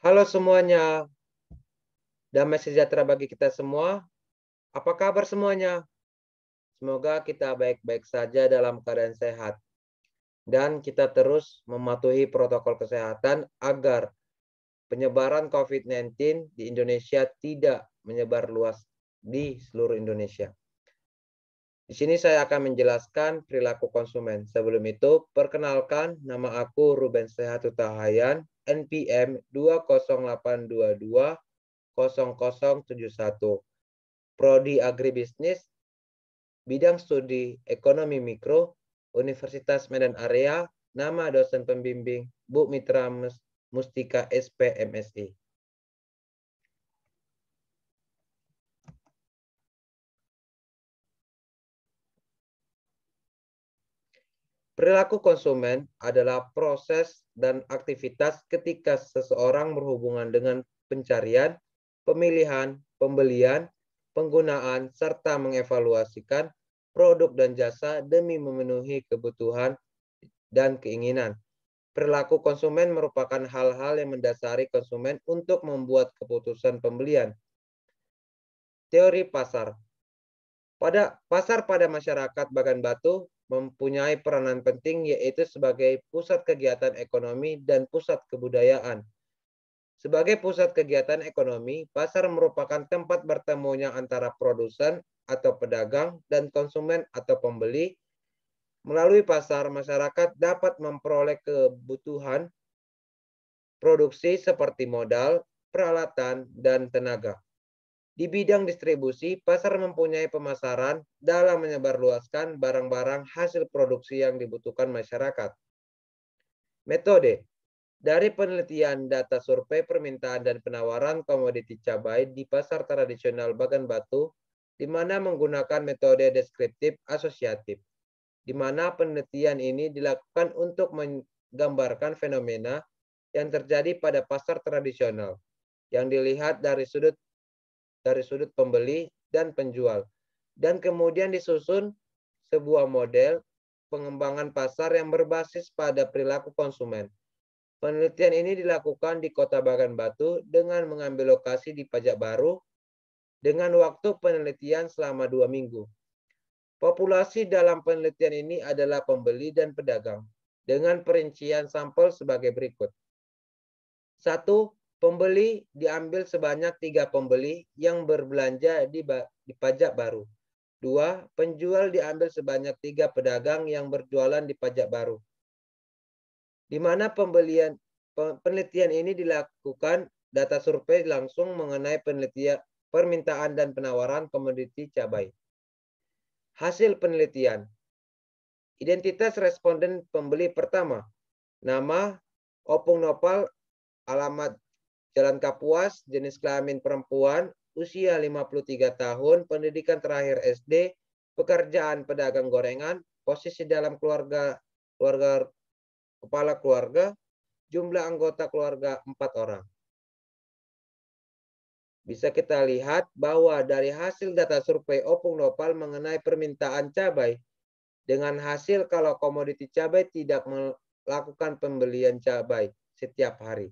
Halo semuanya, damai sejahtera bagi kita semua. Apa kabar semuanya? Semoga kita baik-baik saja dalam keadaan sehat. Dan kita terus mematuhi protokol kesehatan agar penyebaran COVID-19 di Indonesia tidak menyebar luas di seluruh Indonesia. Di sini saya akan menjelaskan perilaku konsumen. Sebelum itu, perkenalkan nama aku Ruben Sehat Utahayan, NPM 20822 0071. Prodi Agribisnis, bidang studi Ekonomi Mikro, Universitas Medan Area, nama dosen pembimbing Bu Mitra Mustika SP MSI. Perilaku konsumen adalah proses dan aktivitas ketika seseorang berhubungan dengan pencarian, pemilihan, pembelian, penggunaan, serta mengevaluasikan produk dan jasa demi memenuhi kebutuhan dan keinginan. Perilaku konsumen merupakan hal-hal yang mendasari konsumen untuk membuat keputusan pembelian. Teori pasar. Pasar pada masyarakat Bagan Batu mempunyai peranan penting yaitu sebagai pusat kegiatan ekonomi dan pusat kebudayaan. Sebagai pusat kegiatan ekonomi, pasar merupakan tempat bertemunya antara produsen atau pedagang dan konsumen atau pembeli. Melalui pasar, masyarakat dapat memperoleh kebutuhan produksi seperti modal, peralatan, dan tenaga. Di bidang distribusi, pasar mempunyai pemasaran dalam menyebarluaskan barang-barang hasil produksi yang dibutuhkan masyarakat. Metode. Dari penelitian data survei permintaan dan penawaran komoditi cabai di pasar tradisional Bagan Batu, di mana menggunakan metode deskriptif asosiatif, di mana penelitian ini dilakukan untuk menggambarkan fenomena yang terjadi pada pasar tradisional, yang dilihat dari sudut pembeli dan penjual. Dan kemudian disusun sebuah model pengembangan pasar yang berbasis pada perilaku konsumen. Penelitian ini dilakukan di Kota Bagan Batu dengan mengambil lokasi di Pajak Baru dengan waktu penelitian selama 2 minggu. Populasi dalam penelitian ini adalah pembeli dan pedagang dengan perincian sampel sebagai berikut. 1. Pembeli diambil sebanyak 3 pembeli yang berbelanja di Pajak Baru. 2. Penjual diambil sebanyak 3 pedagang yang berjualan di Pajak Baru. Di mana penelitian ini dilakukan data survei langsung mengenai permintaan dan penawaran komoditi cabai. Hasil penelitian. Identitas responden pembeli pertama. Nama, Opung Nopal, alamat Jalan Kapuas, jenis kelamin perempuan, usia 53 tahun, pendidikan terakhir SD, pekerjaan pedagang gorengan, posisi dalam kepala keluarga, jumlah anggota keluarga 4 orang. Bisa kita lihat bahwa dari hasil data survei Opung Nopal mengenai permintaan cabai, dengan hasil kalau komoditi cabai tidak melakukan pembelian cabai setiap hari.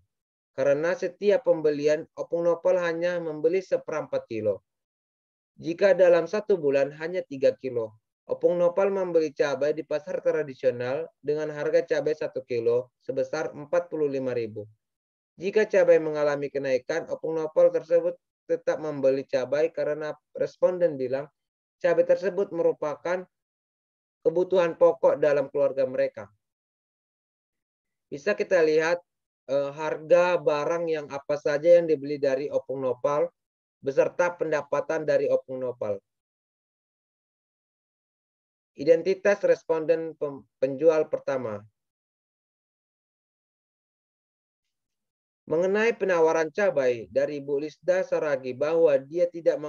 Karena setiap pembelian Opung Nopal hanya membeli 1/4 kilo. Jika dalam 1 bulan hanya 3 kilo, Opung Nopal membeli cabai di pasar tradisional dengan harga cabai 1 kilo sebesar 45.000. Jika cabai mengalami kenaikan, Opung Nopal tersebut tetap membeli cabai karena responden bilang cabai tersebut merupakan kebutuhan pokok dalam keluarga mereka. Bisa kita lihat harga barang yang apa saja yang dibeli dari Opung Nopal beserta pendapatan dari Opung Nopal. Identitas responden penjual pertama. Mengenai penawaran cabai dari Bu Lisda Saragi bahwa dia tidak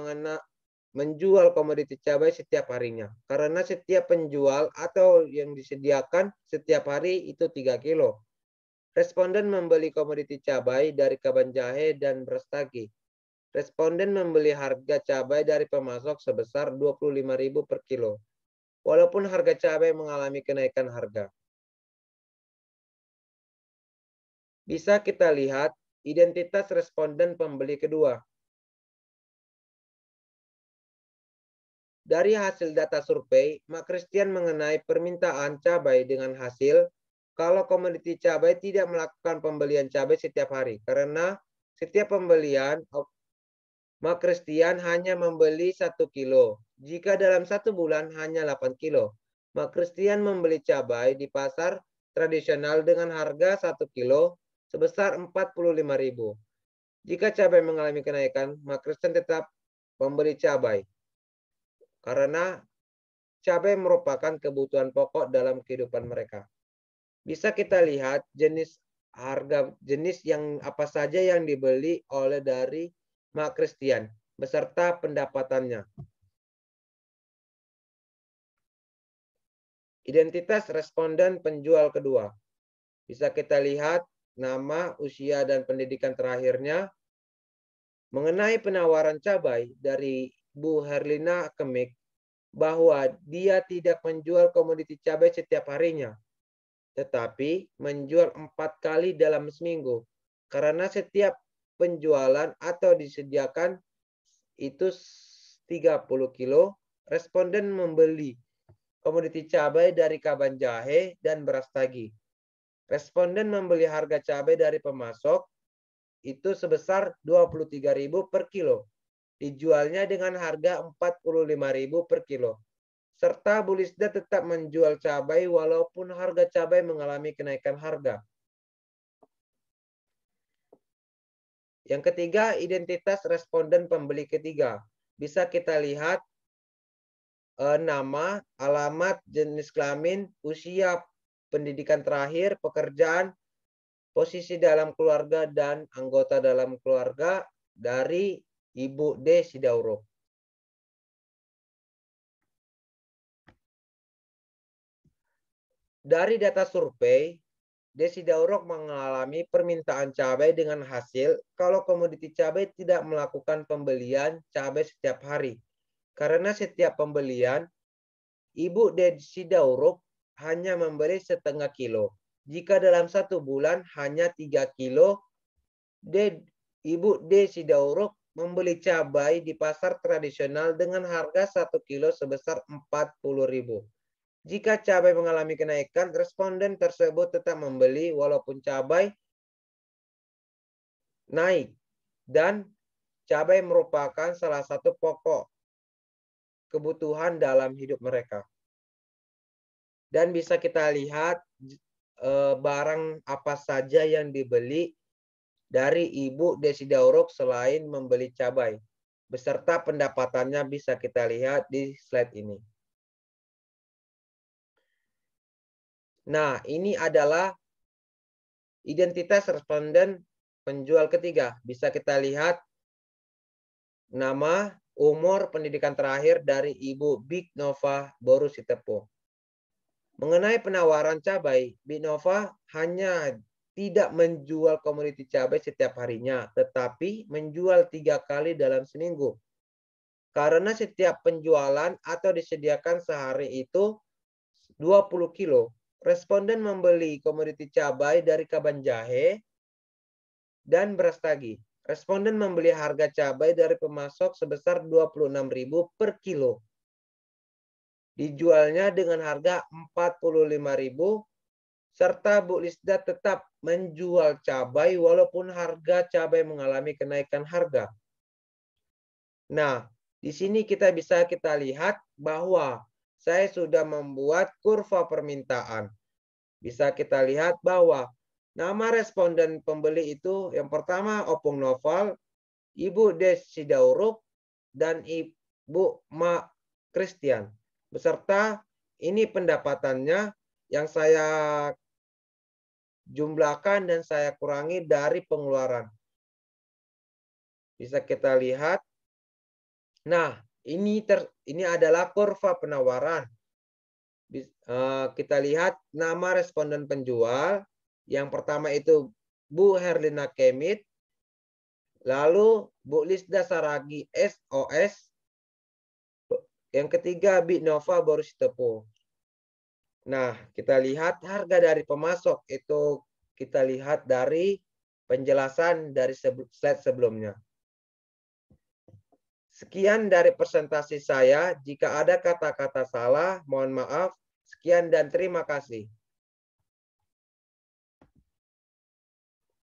menjual komoditi cabai setiap harinya. Karena setiap penjual atau yang disediakan setiap hari itu 3 kilo. Responden membeli komoditi cabai dari Kaban Jahe dan Brastagi. Responden membeli harga cabai dari pemasok sebesar 25.000 per kilo. Walaupun harga cabai mengalami kenaikan harga. Bisa kita lihat identitas responden pembeli kedua. Dari hasil data survei, Mak Christian mengenai permintaan cabai dengan hasil kalau komoditi cabai tidak melakukan pembelian cabai setiap hari. Karena setiap pembelian, Mak Christian hanya membeli 1 kilo. Jika dalam 1 bulan hanya 8 kilo. Mak Christian membeli cabai di pasar tradisional dengan harga 1 kilo sebesar 45.000. Jika cabai mengalami kenaikan, Mak Christian tetap membeli cabai. Karena cabai merupakan kebutuhan pokok dalam kehidupan mereka. Bisa kita lihat harga jenis yang apa saja yang dibeli oleh dari Mak Christian beserta pendapatannya. Identitas responden penjual kedua. Bisa kita lihat nama, usia, dan pendidikan terakhirnya. Mengenai penawaran cabai dari Bu Herlina Kemik, bahwa dia tidak menjual komoditi cabai setiap harinya, tetapi menjual 4 kali dalam seminggu. Karena setiap penjualan atau disediakan itu 30 kilo, responden membeli komoditi cabai dari Kaban Jahe dan beras tagi. Responden membeli harga cabai dari pemasok itu sebesar 23.000 per kilo. Dijualnya dengan harga 45.000 per kilo. Serta Bu Lisda tetap menjual cabai walaupun harga cabai mengalami kenaikan harga. Yang ketiga, identitas responden pembeli ketiga. Bisa kita lihat nama, alamat, jenis kelamin, usia, pendidikan terakhir, pekerjaan, posisi dalam keluarga, dan anggota dalam keluarga dari Ibu D. Sidauro. Dari data survei, Desi Daurok mengalami permintaan cabai dengan hasil kalau komoditi cabai tidak melakukan pembelian cabai setiap hari. Karena setiap pembelian, Ibu Desi Daurok hanya membeli setengah kilo. Jika dalam 1 bulan hanya 3 kilo, Ibu Desi Daurok membeli cabai di pasar tradisional dengan harga 1 kilo sebesar 40.000. Jika cabai mengalami kenaikan, responden tersebut tetap membeli walaupun cabai naik. Dan cabai merupakan salah satu pokok kebutuhan dalam hidup mereka. Dan bisa kita lihat barang apa saja yang dibeli dari Ibu Desi Daurok selain membeli cabai. Beserta pendapatannya bisa kita lihat di slide ini. Nah, ini adalah identitas responden penjual ketiga. Bisa kita lihat nama, umur, pendidikan terakhir dari Ibu Big Nova Borusitepo. Mengenai penawaran cabai, Big Nova hanya tidak menjual komoditi cabai setiap harinya, tetapi menjual 3 kali dalam seminggu. Karena setiap penjualan atau disediakan sehari itu 20 kilo, responden membeli komoditi cabai dari Kaban Jahe dan beras tagi. Responden membeli harga cabai dari pemasok sebesar 26.000 per kilo. Dijualnya dengan harga 45.000 serta Bu Lisda tetap menjual cabai walaupun harga cabai mengalami kenaikan harga. Nah, di sini kita lihat bahwa saya sudah membuat kurva permintaan. Bisa kita lihat bahwa nama responden pembeli itu yang pertama Opung Noval, Ibu Desi Daurok, dan Ibu Mak Christian. Beserta ini pendapatannya yang saya jumlahkan dan saya kurangi dari pengeluaran. Bisa kita lihat. Nah, ini adalah kurva penawaran. Kita lihat nama responden penjual. Yang pertama itu Bu Herlina Kemit. Lalu Bu Lisda Saragi SOS. Yang ketiga Big Nova Borusitepo. Nah, kita lihat harga dari pemasok itu kita lihat dari penjelasan dari slide sebelumnya. Sekian dari presentasi saya. Jika ada kata-kata salah, mohon maaf. Sekian dan terima kasih.